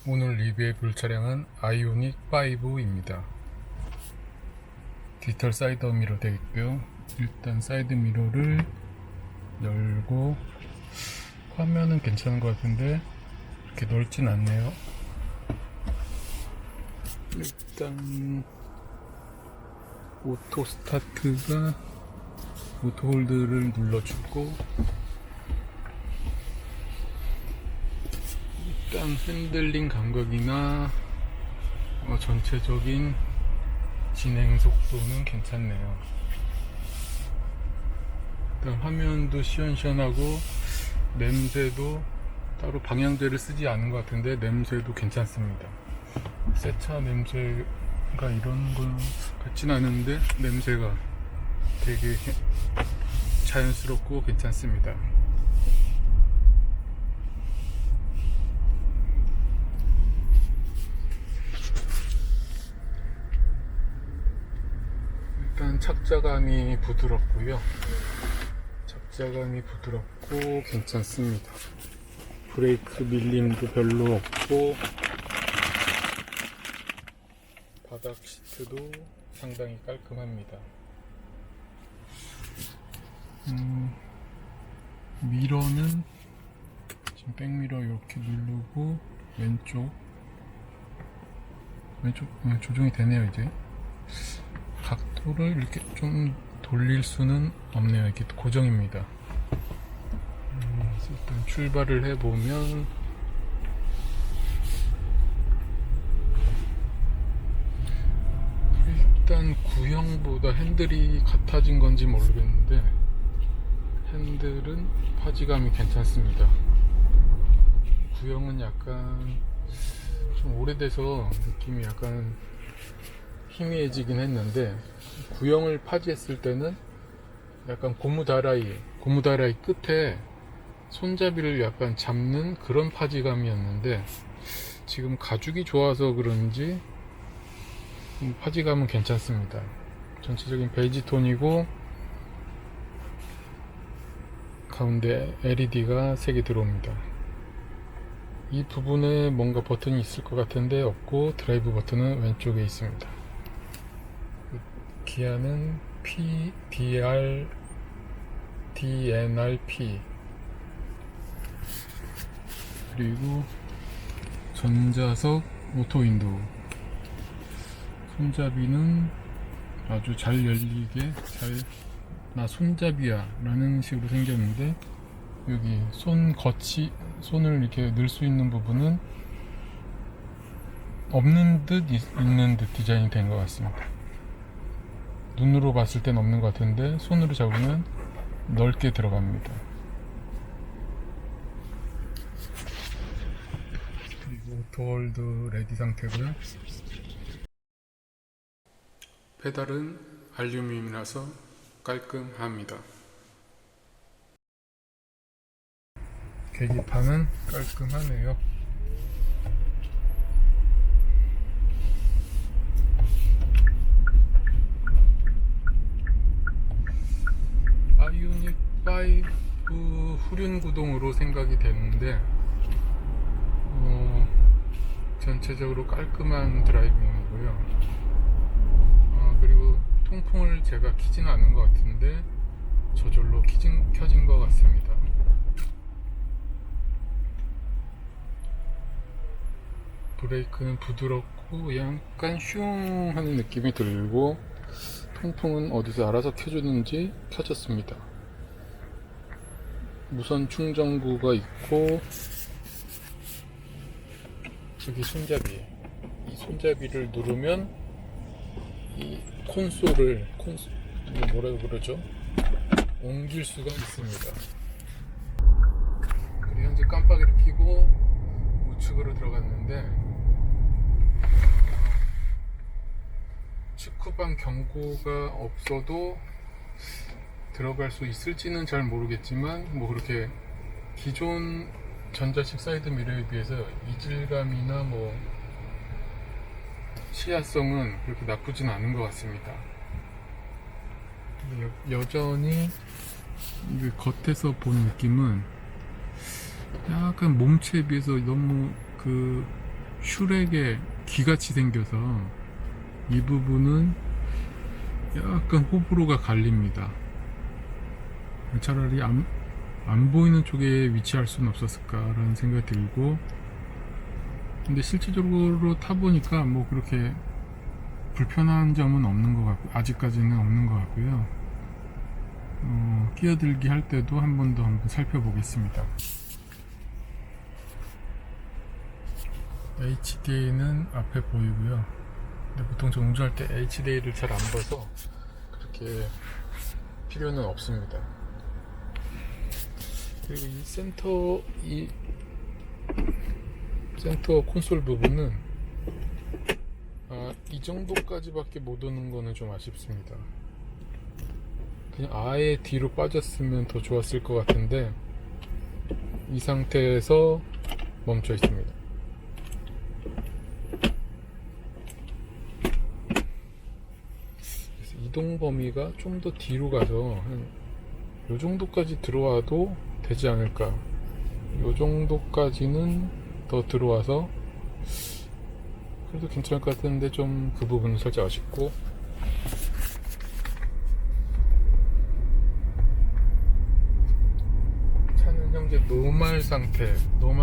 오늘 리뷰해 볼 차량은 아이오닉 5입니다. 디지털 사이드 미러 되어 있고요. 일단 사이드 미러를 열고 화면은 괜찮은 것 같은데 이렇게 넓진 않네요. 일단 오토 스타트가 오토 홀드를 눌러주고, 일단 핸들링 감각이나 전체적인 진행 속도는 괜찮네요. 일단 화면도 시원시원하고 냄새도 따로 방향제를 쓰지 않은 것 같은데 냄새도 괜찮습니다. 새 차 냄새가 이런 거 같진 않은데 냄새가 되게 자연스럽고 괜찮습니다. 일단 착자감이 부드럽고요. 착자감이 부드럽고 괜찮습니다. 브레이크 밀림도 별로 없고 바닥 시트도 상당히 깔끔합니다. 미러는 지금 백미러 이렇게 누르고 왼쪽 조정이 되네요. 이제 각도를 이렇게 좀 돌릴 수는 없네요. 이렇게 고정입니다. 일단 출발을 해보면 일단 구형보다 핸들이 같아진 건지 모르겠는데 핸들은 파지감이 괜찮습니다. 구형은 약간 좀 오래돼서 느낌이 약간 희미해지긴 했는데, 구형을 파지했을 때는 약간 고무다라이 끝에 손잡이를 약간 잡는 그런 파지감이었는데, 지금 가죽이 좋아서 그런지 파지감은 괜찮습니다. 전체적인 베이지 톤이고 가운데 LED가 3개 들어옵니다. 이 부분에 뭔가 버튼이 있을 것 같은데 없고, 드라이브 버튼은 왼쪽에 있습니다. 기아는 DNRP, 그리고 전자석 오토 윈도우, 손잡이는 아주 잘 열리게 나 손잡이야 라는 식으로 생겼는데, 여기 손을 이렇게 넣을 수 있는 부분은 없는 듯 있는 듯 디자인이 된 것 같습니다. 눈으로 봤을 땐 없는 것 같은데 손으로 잡으면 넓게 들어갑니다. 그리고 오토홀드 레디 상태고요. 페달은 알루미늄이라서 깔끔합니다. 계기판은 깔끔하네요. 아이오닉 5 후륜구동으로 생각이 되는데 전체적으로 깔끔한 드라이빙이고요. 그리고 통풍을 제가 키지는 않은 것 같은데 저절로 켜진 것 같습니다. 브레이크는 부드럽고 약간 슝 하는 느낌이 들고, 통풍은 어디서 알아서 켜주는지 켜졌습니다. 무선 충전구가 있고, 여기 손잡이, 이 손잡이를 누르면 이 콘솔을 뭐라고 그러죠? 옮길 수가 있습니다. 그리고 현재 깜빡이를 켜고 우측으로 들어갔는데 측후방 경고가 없어도 들어갈 수 있을지는 잘 모르겠지만, 뭐 그렇게 기존 전자식 사이드 미러에 비해서 이질감이나 뭐 시야성은 그렇게 나쁘진 않은 것 같습니다. 여전히 겉에서 본 느낌은 약간 몸체에 비해서 너무 슈렉의 귀같이 생겨서 이 부분은 약간 호불호가 갈립니다. 차라리 안 보이는 쪽에 위치할 수는 없었을까라는 생각이 들고, 근데 실질적으로 타보니까 뭐 그렇게 불편한 점은 없는 것 같고, 아직까지는 없는 것 같고요. 끼어들기 할 때도 한 번 더 한번 살펴보겠습니다. HDA는 앞에 보이고요. 근데 보통 저 운전할 때 HDA를 잘 안 봐서 그렇게 필요는 없습니다. 그리고 이 센터 콘솔 부분은 이 정도까지밖에 못 오는 거는 좀 아쉽습니다. 그냥 아예 뒤로 빠졌으면 더 좋았을 것 같은데 이 상태에서 멈춰 있습니다. 그래서 이동 범위가 좀 더 뒤로 가서 한 요 정도까지 들어와도 되지 않을까. 요 정도까지는 더 들어와서 그래도 괜찮을 것 같은데 좀 그 부분은 살짝 아쉽고, 차는 현재 노말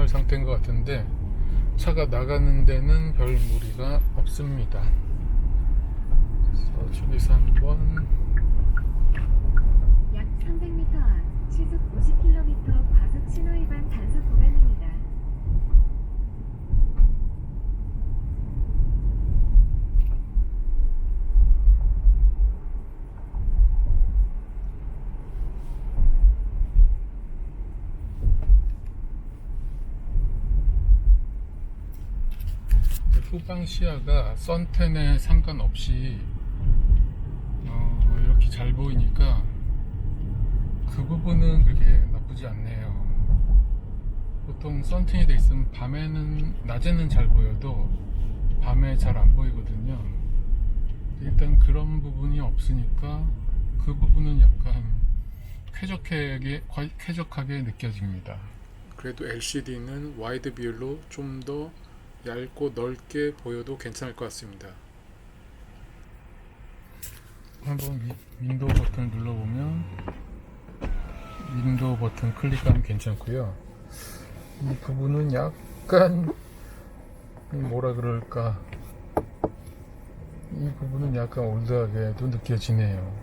상태인 것 같은데 차가 나가는 데는 별 무리가 없습니다. 그래서 저기서 한번 약 300m 앞 시속 50km 과속 신호 위반 단속 구간입니다. 후방 시야가 선텐에 상관없이 이렇게 잘 보이니까 그 부분은 그렇게 나쁘지 않네요. 보통 선텐이 돼 있으면 낮에는 잘 보여도 밤에 잘 안 보이거든요. 일단 그런 부분이 없으니까 그 부분은 약간 쾌적하게 느껴집니다. 그래도 LCD는 와이드 뷰로 좀 더 얇고 넓게 보여도 괜찮을 것 같습니다. 한번 윈도우 버튼을 눌러보면 윈도우 버튼 클릭하면 괜찮고요. 이 부분은 약간 뭐라 그럴까, 이 부분은 약간 올드하게도 느껴지네요.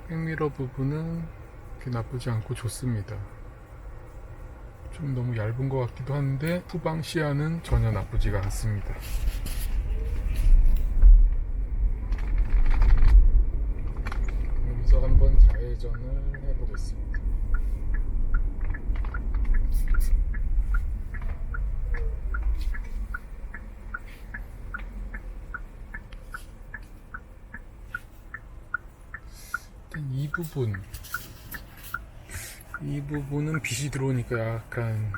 백미러 부분은 그렇게 나쁘지 않고 좋습니다. 좀 너무 얇은 것 같기도 한데 후방 시야는 전혀 나쁘지가 않습니다. 여기서 한번 좌회전을 해보겠습니다. 일단 이 부분은 빛이 들어오니까 약간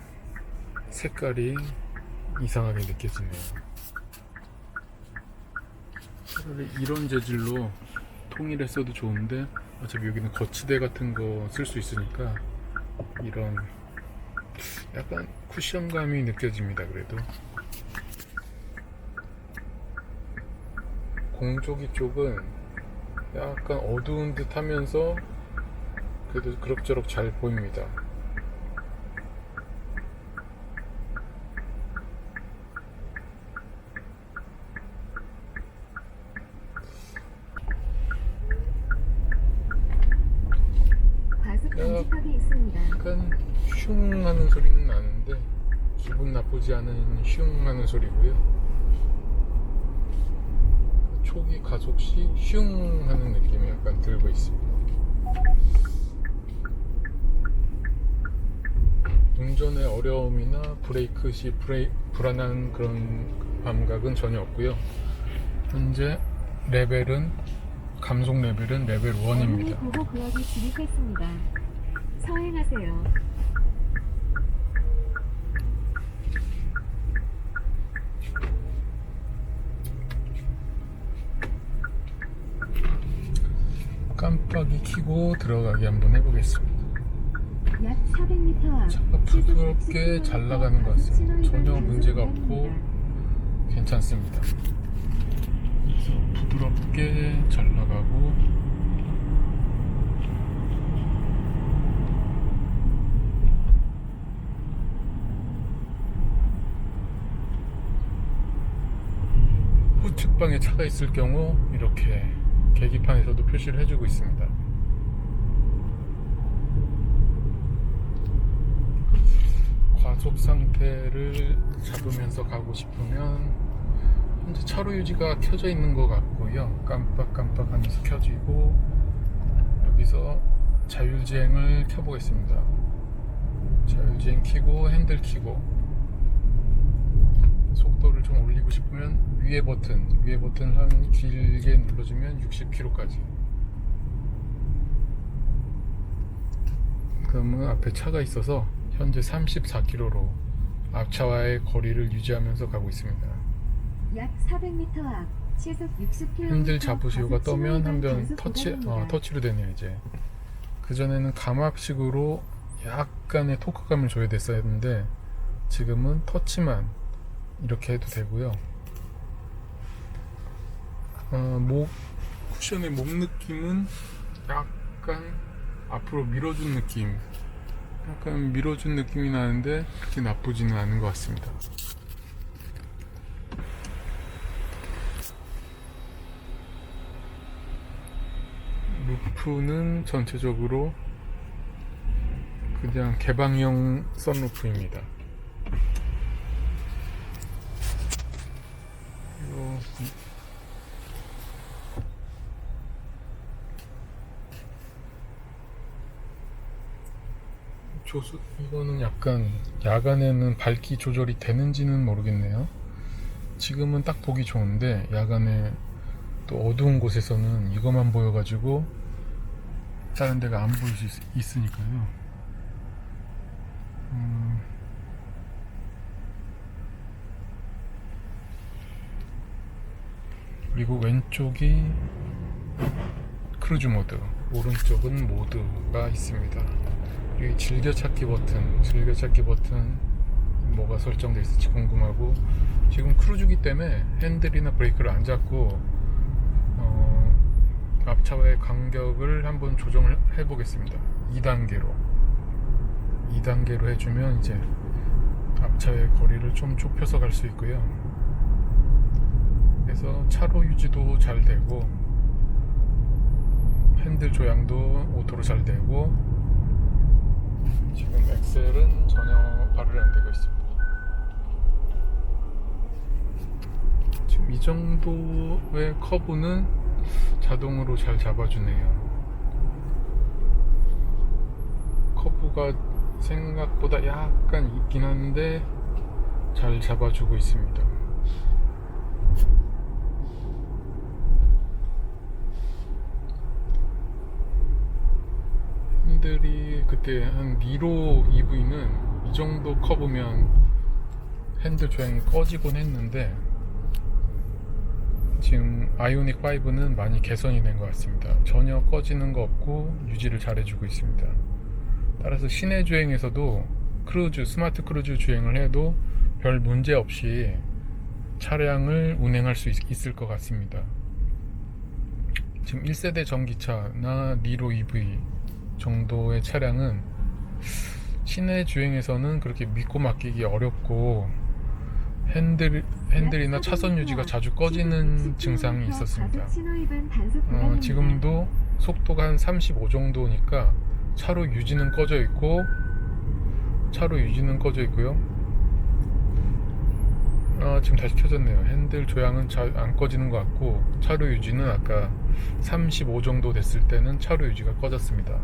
색깔이 이상하게 느껴지네요. 차라리 이런 재질로 통일했어도 좋은데 어차피 여기는 거치대 같은 거 쓸 수 있으니까 이런 약간 쿠션감이 느껴집니다. 그래도 공조기 쪽은 약간 어두운 듯 하면서 그래도 그럭저럭 잘 보입니다. 과속 방지턱이 있습니다. 약간 슝 하는 소리는 나는데 기분 나쁘지 않은 슝 하는 소리고요. 초기 가속 시 슝 하는 느낌이 약간 들고 있습니다. 운전의 어려움이나 브레이크 시 불안한 그런 감각은 전혀 없고요. 현재 감속 레벨은 레벨 1입니다. 보호 구역이 진입했습니다. 서행하세요. 깜빡이 켜고 들어가기 한번 해보겠습니다. 약 400m 앞 차가 부드럽게 잘 나가는 것 같습니다. 전혀 문제가 없고 괜찮습니다. 그래서 부드럽게 잘 나가고 우측방에 차가 있을 경우 이렇게 계기판에서도 표시를 해주고 있습니다. 과속 상태를 잡으면서 가고 싶으면 현재 차로 유지가 켜져 있는 것 같고요. 깜빡깜빡 하면서 켜지고 여기서 자율주행을 켜보겠습니다. 자율주행 켜고 핸들 켜고 속도를 좀 올리고 싶으면 위에 버튼을 한 길게 눌러주면 60km까지. 그러면 앞에 차가 있어서 현재 34km로 앞차와의 거리를 유지하면서 가고 있습니다. 약 400m 앞 시속 60km 핸들 잡으시오가 떠면 한번 터치로 되네요. 이제 그전에는 감압식으로 약간의 토크감을 줘야 됐었는데 지금은 터치만 이렇게 해도 되고요. 쿠션의 몸 느낌은 약간 앞으로 밀어준 느낌, 약간 밀어준 느낌이 나는데 그렇게 나쁘지는 않은 것 같습니다. 루프는 전체적으로 그냥 개방형 선루프입니다. 이거는 약간 야간에는 밝기 조절이 되는지는 모르겠네요. 지금은 딱 보기 좋은데 야간에 또 어두운 곳에서는 이것만 보여가지고 다른 데가 안 보일 수 있으니까요. 그리고 왼쪽이 크루즈 모드, 오른쪽은 모드가 있습니다. 여기 즐겨찾기 버튼 뭐가 설정되어 있을지 궁금하고, 지금 크루즈기 때문에 핸들이나 브레이크를 안 잡고 앞차와의 간격을 한번 조정을 해보겠습니다. 2단계로 해주면 이제 앞차의 거리를 좀 좁혀서 갈 수 있고요. 그래서 차로 유지도 잘 되고 핸들 조향도 오토로 잘 되고, 지금 엑셀은 전혀 발열이 안 되고 있습니다. 지금 이 정도의 커브는 자동으로 잘 잡아주네요. 커브가 생각보다 약간 있긴 한데 잘 잡아주고 있습니다. 핸들이 그때 한 니로 EV는 이 정도 커브면 핸들 조향이 꺼지곤 했는데 지금 아이오닉 5는 많이 개선이 된 것 같습니다. 전혀 꺼지는 거 없고 유지를 잘 해주고 있습니다. 따라서 시내 주행에서도 스마트 크루즈 주행을 해도 별 문제 없이 차량을 운행할 수 있을 것 같습니다. 지금 1세대 전기차나 니로 EV 정도의 차량은 시내 주행에서는 그렇게 믿고 맡기기 어렵고 핸들이나 차선 유지가 자주 꺼지는 증상이 있었습니다. 지금도 속도가 한 35 정도니까 차로 유지는 꺼져 있고요. 지금 다시 켜졌네요. 핸들 조향은 잘 안 꺼지는 것 같고, 차로 유지는 아까 35 정도 됐을 때는 차로 유지가 꺼졌습니다.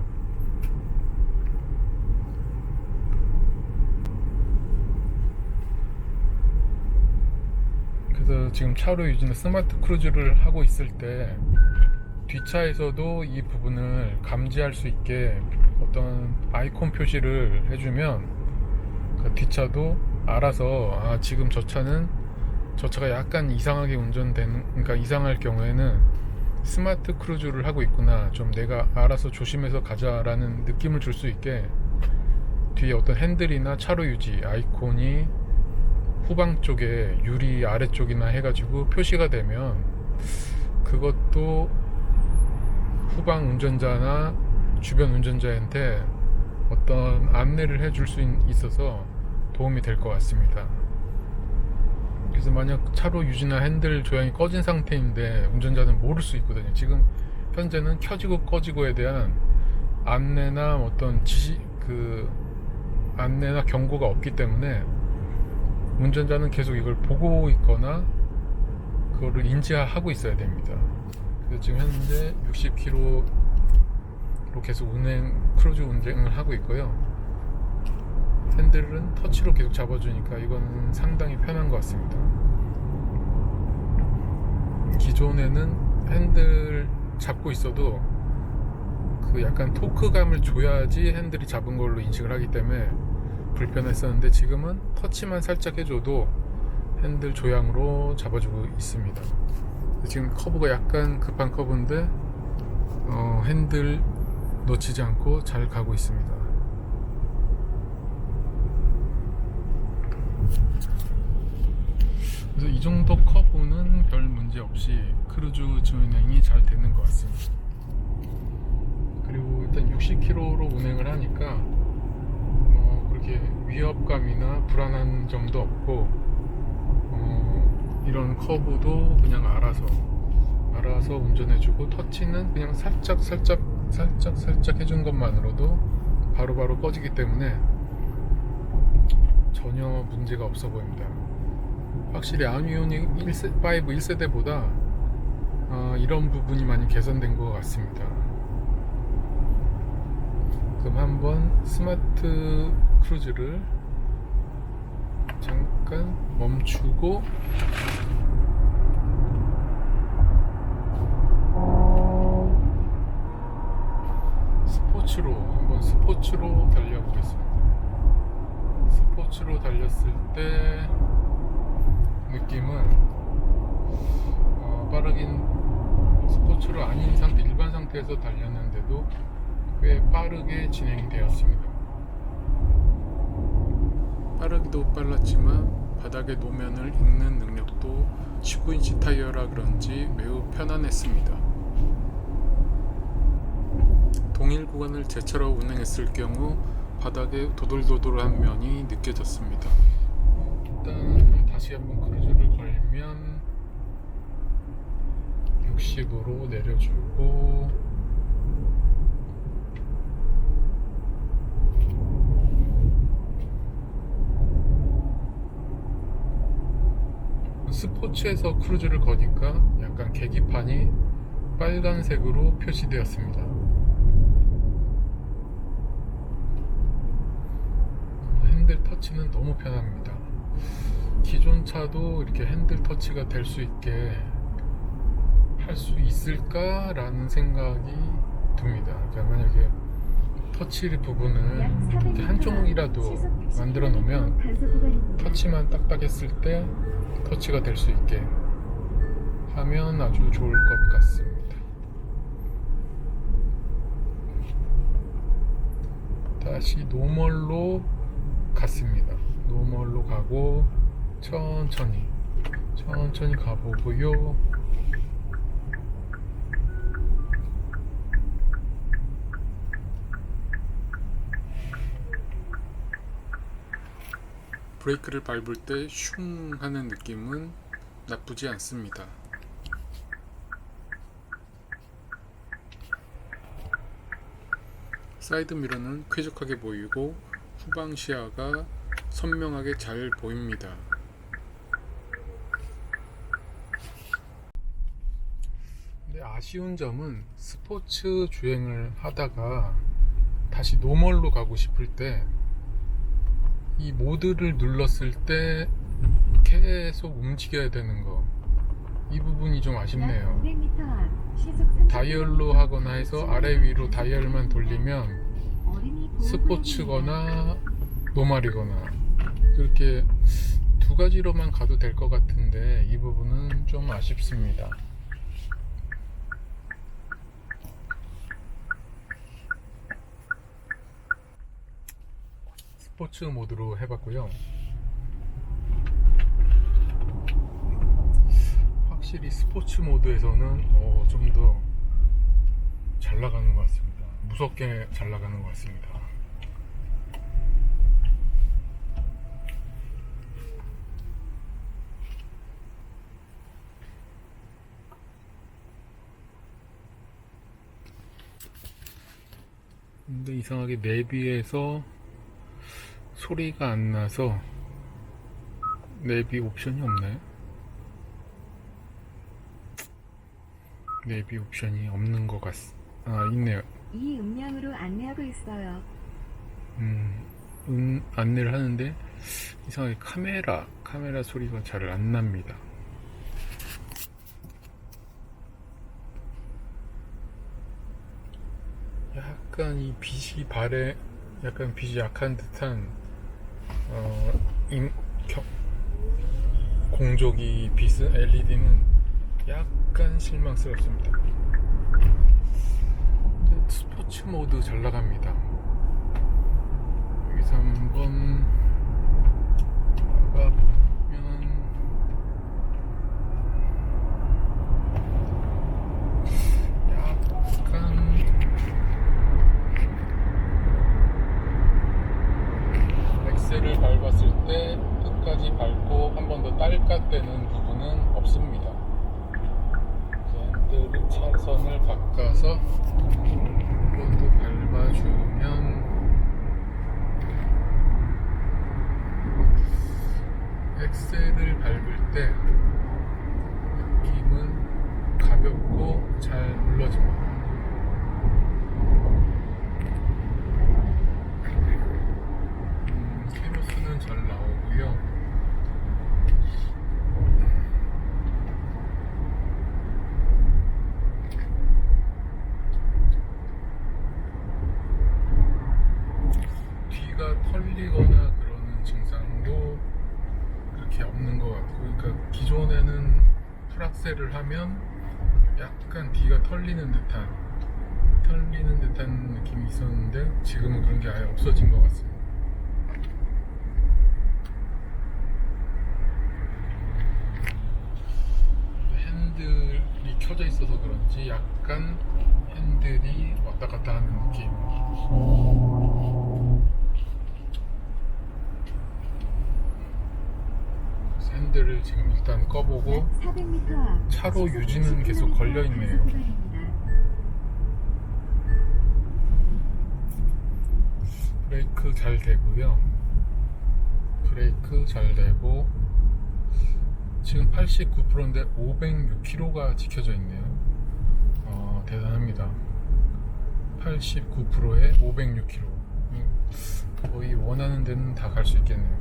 그래서 지금 차로 유지는 스마트 크루즈를 하고 있을 때 뒷차에서도 이 부분을 감지할 수 있게 어떤 아이콘 표시를 해주면 그 뒷차도 알아서 지금 저 차가 약간 이상하게 그러니까 이상할 경우에는 스마트 크루즈를 하고 있구나, 좀 내가 알아서 조심해서 가자라는 느낌을 줄 수 있게 뒤에 어떤 핸들이나 차로 유지 아이콘이 후방 쪽에 유리 아래쪽이나 해가지고 표시가 되면 그것도 후방 운전자나 주변 운전자한테 어떤 안내를 해줄 수 있어서 도움이 될 것 같습니다. 그래서 만약 차로 유지나 핸들 조향이 꺼진 상태인데 운전자는 모를 수 있거든요. 지금 현재는 켜지고 꺼지고에 대한 안내나 어떤 안내나 경고가 없기 때문에 운전자는 계속 이걸 보고 있거나 그거를 인지하고 있어야 됩니다. 그래서 지금 현재 60km로 계속 크루즈 운행을 하고 있고요. 핸들은 터치로 계속 잡아주니까 이건 상당히 편한 것 같습니다. 기존에는 핸들 잡고 있어도 그 약간 토크감을 줘야지 핸들이 잡은 걸로 인식을 하기 때문에 불편했었는데 지금은 터치만 살짝 해줘도 핸들 조향으로 잡아주고 있습니다. 지금 커브가 약간 급한 커브인데 핸들 놓치지 않고 잘 가고 있습니다. 그래서 이 정도 커브는 별 문제 없이 크루즈 운행이 잘 되는 것 같습니다. 그리고 일단 60km로 운행을 하니까 그렇게 위협감이나 불안한 점도 없고 이런 커브도 그냥 알아서 운전해주고 터치는 그냥 살짝 해준 것만으로도 바로바로 꺼지기 때문에 전혀 문제가 없어 보입니다. 확실히 아이오닉 5 1세대보다 이런 부분이 많이 개선된 것 같습니다. 그럼 한번 스마트 크루즈를 잠깐 멈추고 스포츠로 달려보겠습니다. 스포츠로 달렸을 때 느낌은 빠르긴 스포츠로 아닌 상태, 일반 상태에서 달렸는데도 꽤 빠르게 진행이 되었습니다. 빠르기도 빨랐지만 바닥의 노면을 읽는 능력도 19인치 타이어라 그런지 매우 편안했습니다. 동일 구간을 제차로 운행했을 경우 바닥에 도돌도돌한 면이 느껴졌습니다. 일단 다시 한번 크루즈를 걸면 60으로 내려주고 스포츠에서 크루즈를 거니까 약간 계기판이 빨간색으로 표시되었습니다. 핸들 터치는 너무 편합니다. 기존 차도 이렇게 핸들 터치가 될 수 있게 할 수 있을까라는 생각이 듭니다. 그러니까 만약에 터치 부분을 이렇게 한쪽이라도 만들어 놓으면 터치만 딱딱 했을 때 터치가 될 수 있게 하면 아주 좋을 것 같습니다. 다시 노멀로 갔습니다. 노멀로 가고 천천히 가보고요. 브레이크를 밟을 때 슝 하는 느낌은 나쁘지 않습니다. 사이드 미러는 쾌적하게 보이고 후방 시야가 선명하게 잘 보입니다. 근데 아쉬운 점은 스포츠 주행을 하다가 다시 노멀로 가고 싶을 때 이 모드를 눌렀을 때 계속 움직여야 되는 거, 이 부분이 좀 아쉽네요. 다이얼로 하거나 해서 아래 위로 다이얼만 돌리면 스포츠거나 노멀이거나 그렇게 두 가지로만 가도 될 것 같은데 이 부분은 좀 아쉽습니다. 스포츠 모드로 해봤고요. 확실히 스포츠 모드에서는 좀 더 잘 나가는 것 같습니다. 무섭게 잘 나가는 것 같습니다. 근데 이상하게 내비에서 소리가 안 나서 내비 옵션이 없네. 내비 옵션이 없는 것 있네요. 이 음량으로 안내하고 있어요. 안내를 하는데 이상하게 카메라 소리가 잘 안 납니다. 약간 이 빛이 약간 빛이 약한 듯한 공조기 빛은 LED는 약간 실망스럽습니다. 근데 스포츠 모드 잘 나갑니다. 여기서 한번 나가보면 약간 엑셀을 밟았을 때 끝까지 밟고 한 번 더 딸깍대는 부분은 없습니다. 핸들 차선을 바꿔서 한 번 더 밟아주면 엑셀을 밟을 때 느낌은 가볍고 잘 눌러집니다. 키로수는 잘 나오고요. 뒤가 털리거나 그러는 증상도 그렇게 없는 것 같고, 그러니까 기존에는 풀악셀을 하면 약간 뒤가 털리는 듯한 느낌이 있었는데 지금은 그런 게 아예 없어진 것 같습니다. 핸들이 켜져 있어서 그런지 약간 핸들이 왔다 갔다 하는 느낌. 그래서 핸들을 지금 일단 꺼보고 400m 앞 차로 유지는 계속 걸려 있네요. 브레이크 잘 되고요. 브레이크 잘 되고 지금 89%인데 506km가 지켜져 있네요. 대단합니다. 89%에 506km. 거의 원하는 데는 다 갈 수 있겠네요.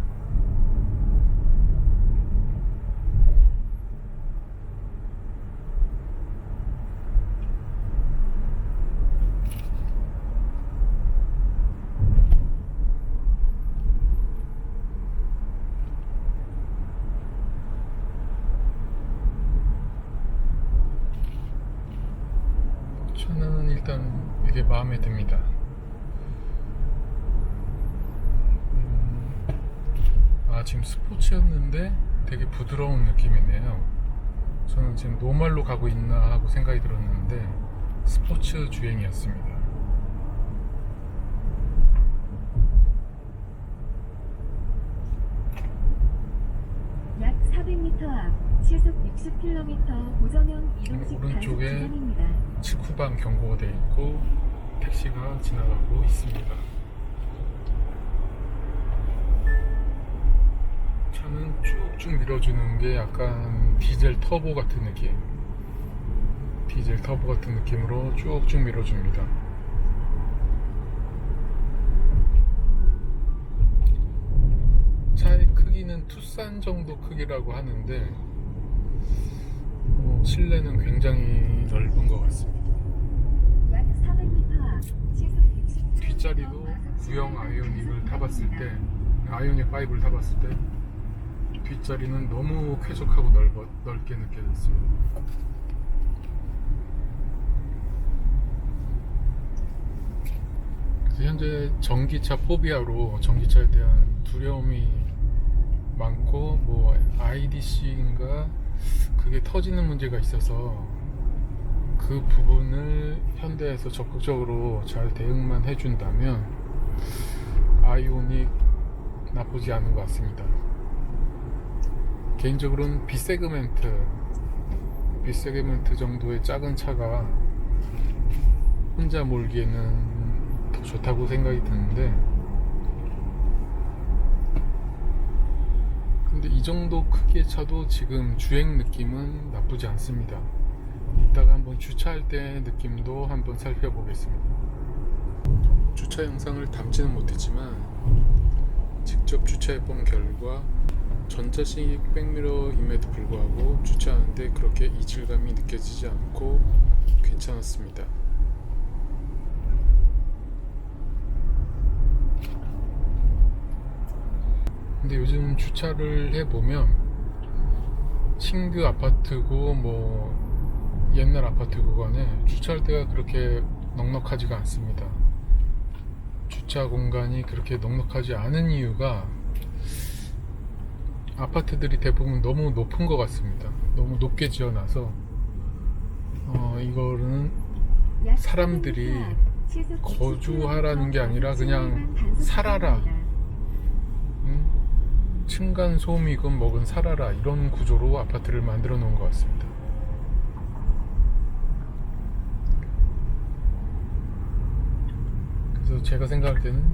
저는 일단 이게 마음에 듭니다. 지금 스포츠였는데 되게 부드러운 느낌이네요. 저는 지금 노말로 가고 있나 하고 생각이 들었는데 스포츠 주행이었습니다. 약 400m 앞 시속 60km 고정형 이동식 단속 오른쪽에 구간입니다. 측후방 경고가 되어 있고 택시가 지나가고 있습니다. 차는 쭉쭉 밀어주는 게 약간 디젤 터보 같은 느낌으로 쭉쭉 밀어줍니다. 차의 크기는 투싼 정도 크기라고 하는데 실내는 굉장히 넓은 것 같습니다. 약 400m 앞 시속 60km 뒷자리도 구형 아이오닉을 타봤을 때, 아이오닉 5를 타봤을 때 뒷자리는 너무 쾌적하고 넓게 느껴졌습니다. 현재 전기차 포비아로 전기차에 대한 두려움이 많고 뭐 IDC인가 그게 터지는 문제가 있어서 그 부분을 현대에서 적극적으로 잘 대응만 해준다면 아이오닉 나쁘지 않은 것 같습니다. 개인적으로는 B세그멘트 정도의 작은 차가 혼자 몰기에는 더 좋다고 생각이 드는데, 근데 이 정도 크기의 차도 지금 주행 느낌은 나쁘지 않습니다. 이따가 한번 주차할 때 느낌도 한번 살펴보겠습니다. 주차 영상을 담지는 못했지만 직접 주차해본 결과 전자식 백미러임에도 불구하고 주차하는데 그렇게 이질감이 느껴지지 않고 괜찮았습니다. 근데 요즘 주차를 해보면 신규 아파트고 뭐 옛날 아파트고 간에 주차할 때가 그렇게 넉넉하지가 않습니다. 주차 공간이 그렇게 넉넉하지 않은 이유가 아파트들이 대부분 너무 높은 것 같습니다. 너무 높게 지어놔서 이거는 사람들이 거주하라는 게 아니라 그냥 살아라, 층간 소음이건 뭐건 살아라, 이런 구조로 아파트를 만들어 놓은 것 같습니다. 그래서 제가 생각할 때는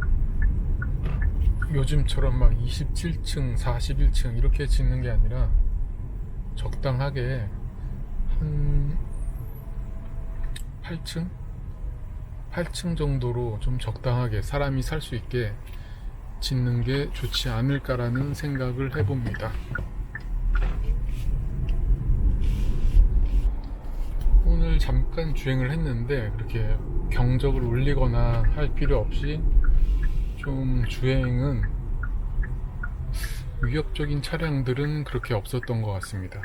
요즘처럼 막 27층, 41층 이렇게 짓는 게 아니라 적당하게 한 8층 정도로 좀 적당하게 사람이 살 수 있게 짓는 게 좋지 않을까라는 생각을 해봅니다. 오늘 잠깐 주행을 했는데 그렇게 경적을 울리거나 할 필요 없이 좀 주행은 위협적인 차량들은 그렇게 없었던 것 같습니다.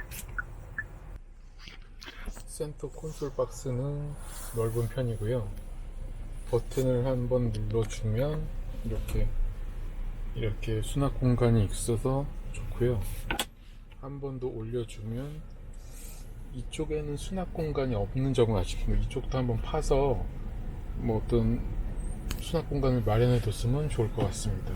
센터 콘솔 박스는 넓은 편이고요. 버튼을 한번 눌러주면 이렇게 수납 공간이 있어서 좋고요. 한 번 더 올려주면 이쪽에는 수납 공간이 없는 점을 아쉽습니다. 이쪽도 한번 파서 뭐 어떤 수납 공간을 마련해 뒀으면 좋을 것 같습니다.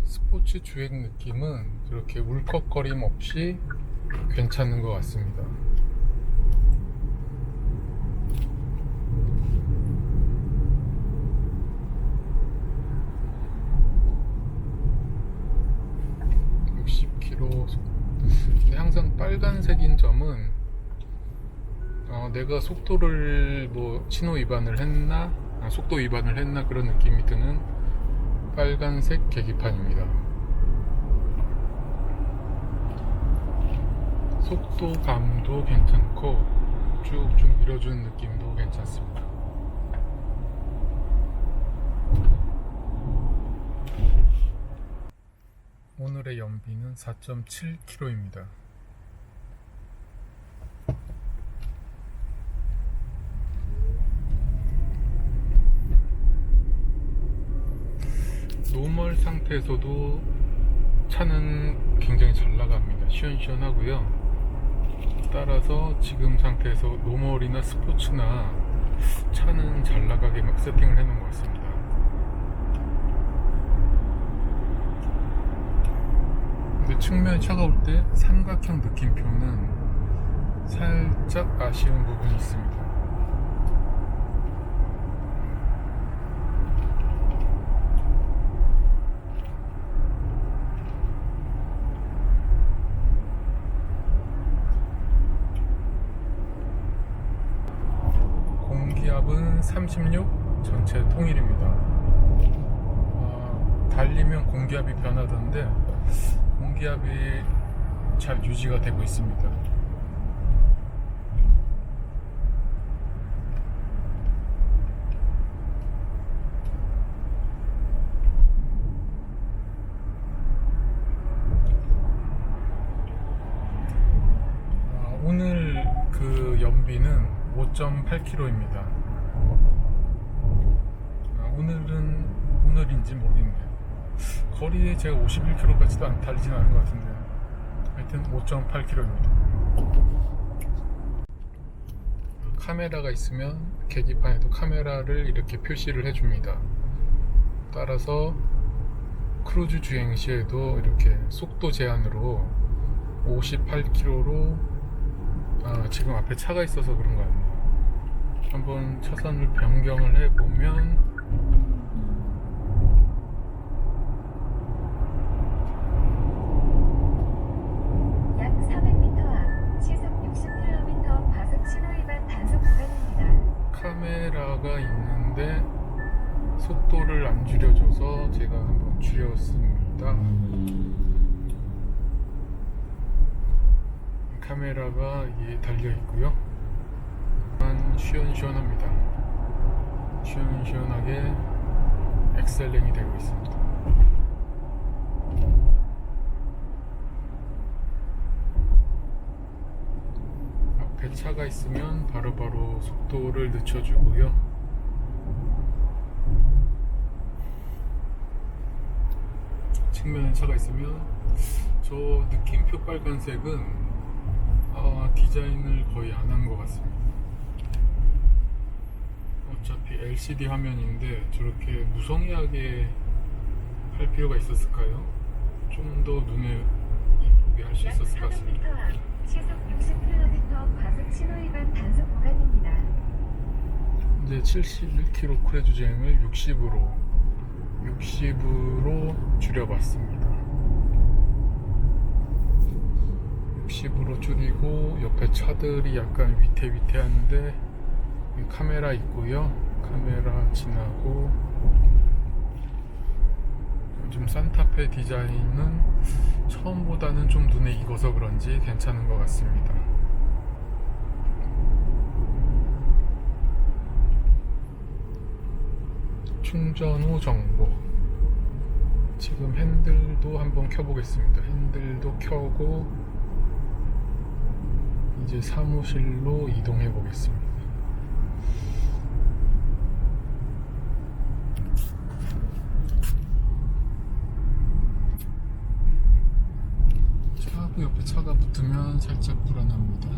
스포츠 주행 느낌은 그렇게 울컥거림 없이 괜찮은 것 같습니다. 근데 항상 빨간색인 점은 내가 속도를 뭐 신호 위반을 했나, 속도 위반을 했나 그런 느낌이 드는 빨간색 계기판입니다. 속도감도 괜찮고 쭉쭉 밀어주는 느낌도 괜찮습니다. 오늘의 연비는 4.7km입니다. 노멀 상태에서도 차는 굉장히 잘 나갑니다. 시원시원하고요. 따라서 지금 상태에서 노멀이나 스포츠나 차는 잘 나가게 막 세팅을 해 놓은 것 같습니다. 근데 측면이 차가울 때 삼각형 느낌표는 살짝 아쉬운 부분이 있습니다. 공기압은 36, 전체 통일입니다. 달리면 공기압이 변하던데 공기압이 잘 유지가 되고 있습니다. 5.8km입니다. 오늘인지 모르겠네요. 거리에 제가 51km까지도 달리진 않은 것 같은데 하여튼 5.8km입니다. 카메라가 있으면 계기판에도 카메라를 이렇게 표시를 해줍니다. 따라서 크루즈 주행 시에도 이렇게 속도 제한으로 58km로 지금 앞에 차가 있어서 그런 거 같네요. 한번 차선을 변경을 해보면 약 400m 앞 시속 60km 과속 신호 위반 단속 구간입니다. 카메라가 있는데 속도를 안 줄여줘서 제가 한번 줄였습니다. 카메라가 이게 달려 있고요. 시원시원합니다. 시원시원하게 엑셀링이 되고 있습니다. 앞에 차가 있으면 바로바로 속도를 늦춰주고요. 측면에 차가 있으면 저 느낌표 빨간색은 디자인을 거의 안 한 것 같습니다. 어차피 LCD 화면인데 저렇게 무성의하게 할 필요가 있었을까요? 좀 더 눈에 이쁘게 할 수 약 있었을 것 400m 같습니다. 앞 시속 60km 과속 신호 위반 단속 구간입니다. 이제 71km 크루즈 주행을 60으로 줄여봤습니다. 60으로 줄이고 옆에 차들이 약간 위태위태한데 카메라 있고요. 카메라 지나고 요즘 산타페 디자인은 처음보다는 좀 눈에 익어서 그런지 괜찮은 것 같습니다. 충전 후 정보. 지금 핸들도 한번 켜보겠습니다. 핸들도 켜고 이제 사무실로 이동해 보겠습니다. 차하고 옆에 차가 붙으면 살짝 불안합니다.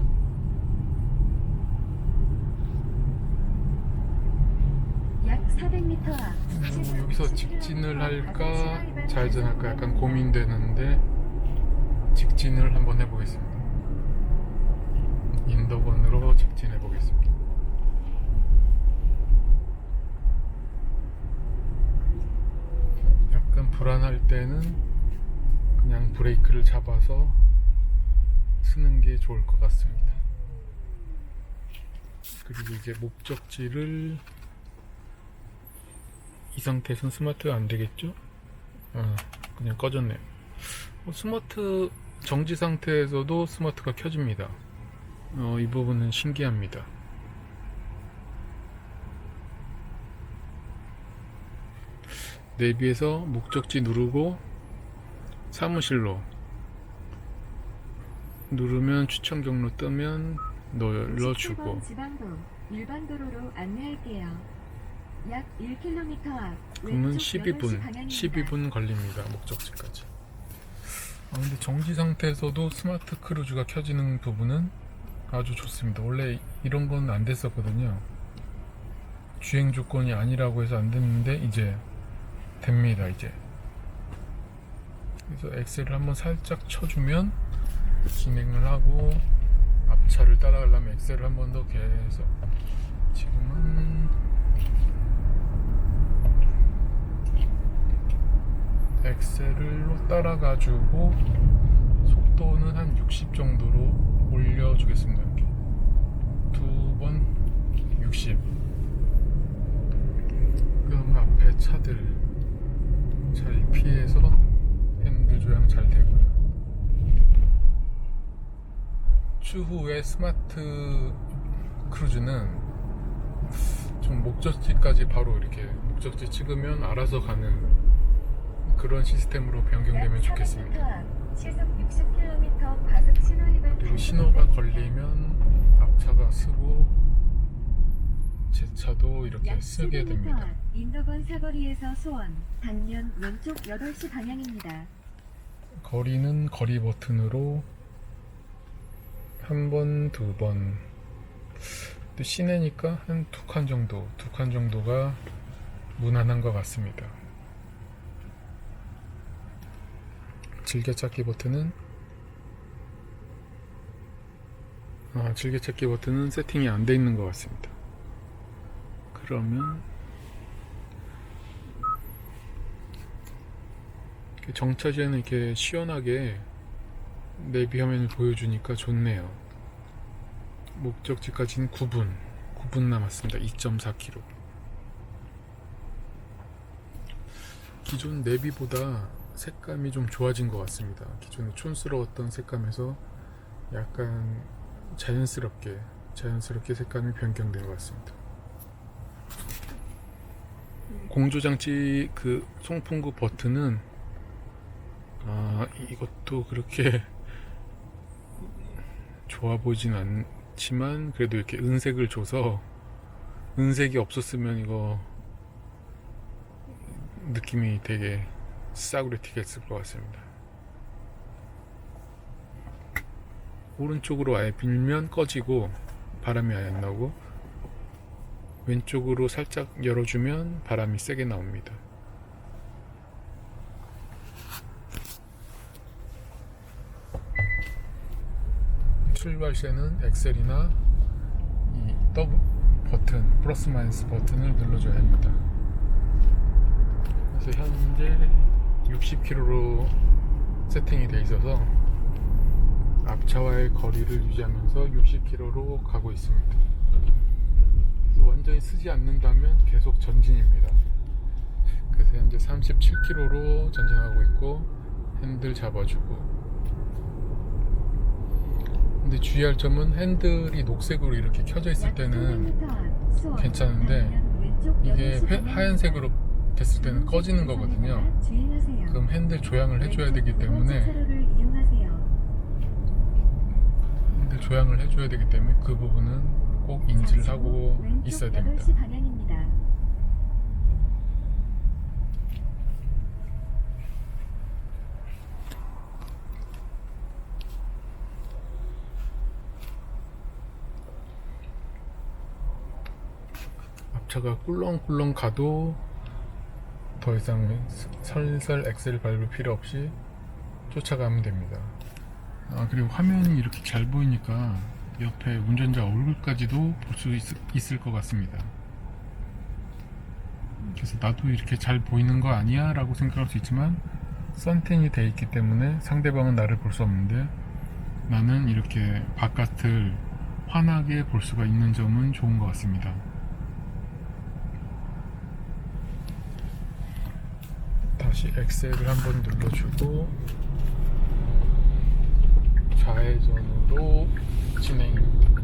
약 400m 앞 여기서 직진을 할까 좌회전할까 약간 고민되는데 직진을 한번 해보겠습니다. 인덕원으로 직진해 보겠습니다. 약간 불안할 때는 그냥 브레이크를 잡아서 쓰는 게 좋을 것 같습니다. 그리고 이제 목적지를 이 상태에서는 스마트가 안 되겠죠? 그냥 꺼졌네요. 스마트 정지 상태에서도 스마트가 켜집니다. 이 부분은 신기합니다. 내비에서 목적지 누르고 사무실로 누르면 추천 경로 뜨면 눌러주고 17번 지방도 일반 도로로 안내할게요. 약 1km 앞 그러면 왼쪽 12분 8시 방향입니다. 12분 걸립니다. 목적지까지. 근데 정지 상태에서도 스마트 크루즈가 켜지는 부분은 아주 좋습니다. 원래 이런 건 안 됐었거든요. 주행 조건이 아니라고 해서 안 됐는데 이제 됩니다. 이제 그래서 엑셀을 한번 살짝 쳐주면 진행을 하고 앞차를 따라가려면 엑셀을 한 번 더 계속 지금은 엑셀로 따라가지고 속도는 한 60 정도로 올려주겠습니다. 이렇게 두 번 60. 그럼 앞에 차들 잘 피해서 핸들 조향 잘 되고요. 추후에 스마트 크루즈는 좀 목적지까지 바로 이렇게 목적지 찍으면 알아서 가는 그런 시스템으로 변경되면 좋겠습니다. 시속 60km 과속 신호 위반 그리고 신호가 걸리면 앞차가 쓰고 제 차도 이렇게 약 쓰게 700m 됩니다. 앞 인덕원 사거리에서 소원 반면 왼쪽 8시 방향입니다. 거리는 거리 버튼으로 한 번, 두 번. 근데 시내니까 한 두 칸 정도, 두 칸 정도가 무난한 것 같습니다. 즐겨찾기 버튼은 즐겨찾기 버튼은 세팅이 안 돼 있는 것 같습니다. 그러면 정차 시에는 이렇게 시원하게 내비 화면을 보여주니까 좋네요. 목적지까지는 9분 남았습니다. 2.4km. 기존 내비보다 색감이 좀 좋아진 것 같습니다. 기존에 촌스러웠던 색감에서 약간 자연스럽게 색감이 변경된 것 같습니다. 공조장치 그 송풍구 버튼은 이것도 그렇게 좋아 보이진 않지만 그래도 이렇게 은색을 줘서 은색이 없었으면 이거 느낌이 되게 싸구려 튀겠을 것 같습니다. 오른쪽으로 아예 빌면 꺼지고 바람이 아예 안 나오고 왼쪽으로 살짝 열어주면 바람이 세게 나옵니다. 출발 시에는 엑셀이나 이 더블 버튼, 플러스 마이너스 버튼을 눌러줘야 합니다. 그래서 현재 60km로 세팅이 되어 있어서 앞차와의 거리를 유지하면서 60km로 가고 있습니다. 그래서 완전히 쓰지 않는다면 계속 전진입니다. 그래서 현재 37km로 전진하고 있고 핸들 잡아주고. 근데 주의할 점은 핸들이 녹색으로 이렇게 켜져 있을 때는 괜찮은데 이게 하얀색으로 됐을 때는 꺼지는 거거든요. 그럼 핸들 조향을 해줘야 되기 때문에 그 부분은 꼭 인지를 하고 있어야 됩니다. 앞차가 꿀렁꿀렁 가도 더 이상 설설 엑셀 밟을 필요 없이 쫓아가면 됩니다. 그리고 화면이 이렇게 잘 보이니까 옆에 운전자 얼굴까지도 볼 수 있을 것 같습니다. 그래서 나도 이렇게 잘 보이는 거 아니야? 라고 생각할 수 있지만 선텐이 되어 있기 때문에 상대방은 나를 볼 수 없는데 나는 이렇게 바깥을 환하게 볼 수가 있는 점은 좋은 것 같습니다. 다시 엑셀을 한번 눌러주고 좌회전으로 진행입니다.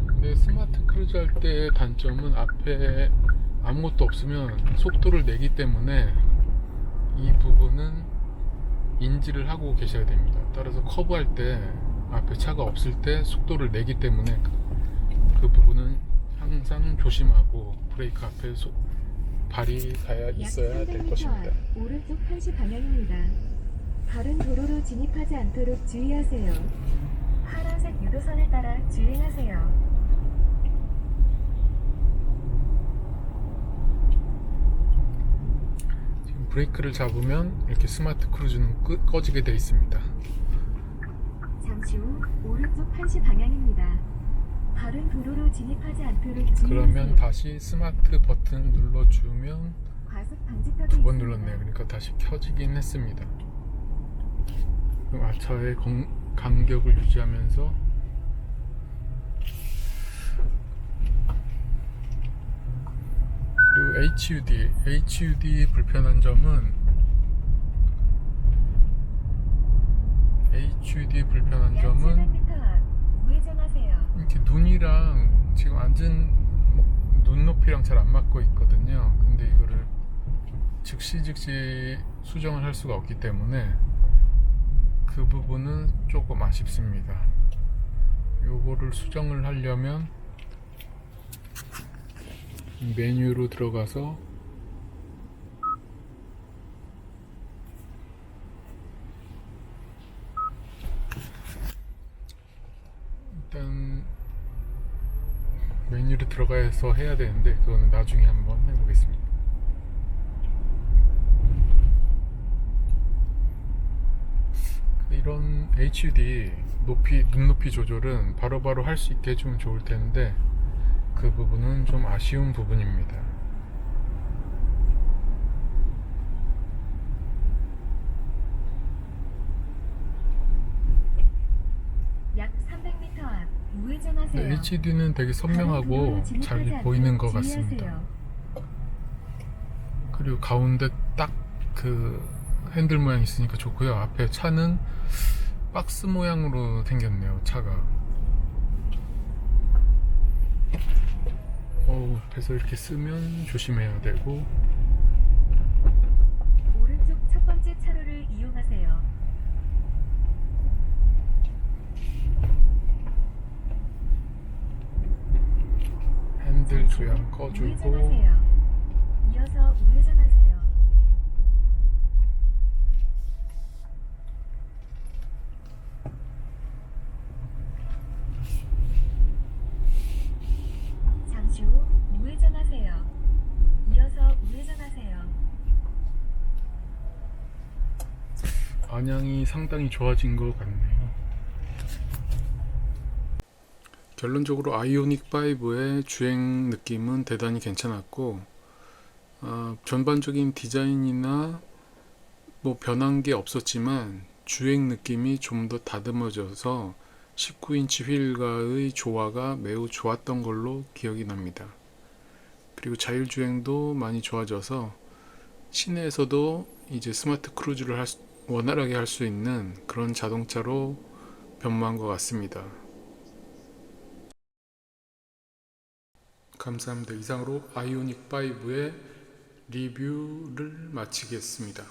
근데 스마트 크루즈 할 때의 단점은 앞에 아무것도 없으면 속도를 내기 때문에 이 부분은 인지를 하고 계셔야 됩니다. 따라서 커브할 때 앞에 차가 없을 때 속도를 내기 때문에 그 부분은 항상 조심하고 브레이크 앞에 발이 가야 있어야 될 것입니다. 오른쪽 1시 방향입니다. 다른 도로로 진입하지 않도록 주의하세요. 파란색 유도선을 따라 주행하세요. 지금 브레이크를 잡으면 이렇게 스마트 크루즈는 꺼지게 되어 있습니다. 잠시 후 오른쪽 1시 방향입니다. 다른 도로로 진입하지 않도록 주의하세요. 그러면 다시 스마트 버튼 눌러주면 과속 방지턱이 두 번 있습니다. 눌렀네요. 그러니까 다시 켜지긴 했습니다. 그럼 앞차의 간격을 유지하면서 그리고 HUD 불편한 점은 약 700m 앞 우회전하세요. 이렇게 눈이랑 지금 앉은 눈높이랑 잘 안 맞고 있거든요. 근데 이거를 즉시 수정을 할 수가 없기 때문에 그 부분은 조금 아쉽습니다. 요거를 수정을 하려면 메뉴로 들어가서 일단 메뉴로 들어가서 해야 되는데 그거는 나중에 한번 해보겠습니다. 이런 HUD 눈높이 조절은 바로바로 할 수 있게 해주면 좋을 텐데 그 부분은 좀 아쉬운 부분입니다. 약 300m 앞 우회전하세요. HD는 되게 선명하고 잘 보이는 것 같습니다. 그리고 가운데 딱 그 핸들 모양이 있으니까 좋고요. 앞에 차는 박스 모양으로 생겼네요. 차가. 그래서 이렇게 쓰면 조심해야 되고. 오른쪽 첫 번째 차로를 이용하세요. 핸들 조향 꺼주고. 우회전하세요. 이어서 우회전하세요. 잠시 후 우회전하세요. 이어서 우회전하세요. 안양이 상당히 좋아진 것 같네요. 결론적으로 아이오닉 5의 주행 느낌은 대단히 괜찮았고, 전반적인 디자인이나 뭐 변한 게 없었지만 주행 느낌이 좀 더 다듬어져서 19인치 휠과의 조화가 매우 좋았던 걸로 기억이 납니다. 그리고 자율주행도 많이 좋아져서 시내에서도 이제 스마트 크루즈를 원활하게 할 수 있는 그런 자동차로 변모한 것 같습니다. 감사합니다. 이상으로 아이오닉 5의 리뷰를 마치겠습니다.